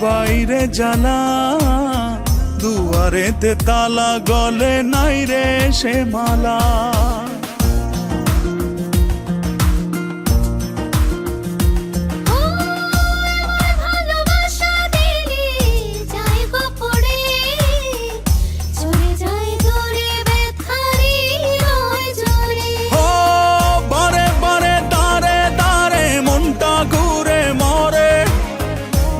বাইরে জ্বালা, দুয়ারেতে তালা, গলে নাই রে সে মালা।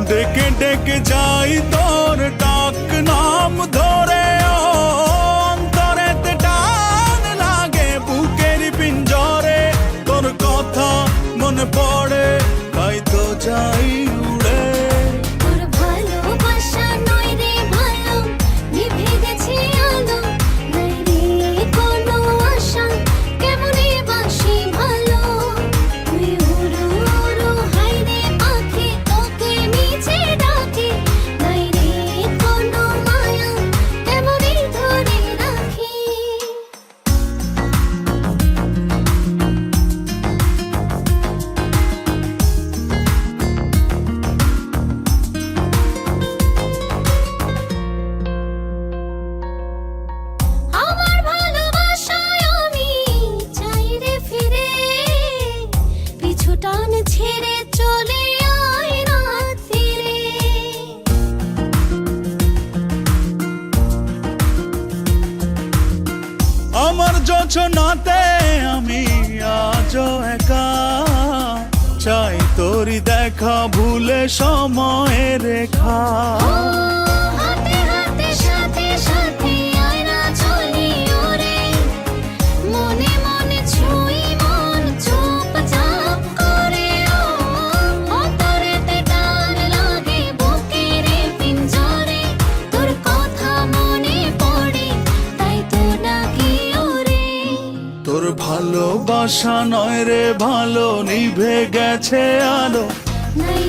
ডেকে ডেকে যাই তোর ডাক নাম ধরে, অন্তরেতে টান লাগে বুকের পিঞ্জরে। তোর কথা মনে পড়ে তাই তো যাই উড়ে। তোর ভালোবাসা নয় রে ভালো, নিভে গেছে আলো, নাই রে কোনো আশা, কেমনে বাসি ভালো। তুই উড়ো উড়ো হাই রে পাখি, তোকে নিচে ডাকি, নাই রে কোনো মায়া, কেমনে ধরে রাখি। আমার ভালোবাসায় আমি চাই রে ফিরে, পিছু টান ছেড়ে চলে আয় রাত ফিরে। আমার যোছনাতে আমি আজও একা, চাই তোরি দেখা ভুলে সময়ের রেখা। হাতে হাতে সাথে সাথে আয় না চলি ওরে, মনে মনে ছুঁই মন চুপচাপ করে। অন্তরেতে টান লাগে বুকের পিঞ্জরে, তোর কথা মনে পড়ে তাই তো ডাকি ওরে। তোর ভালোবাসা নয় রে ভালো, নিভে গেছে আলো, নাই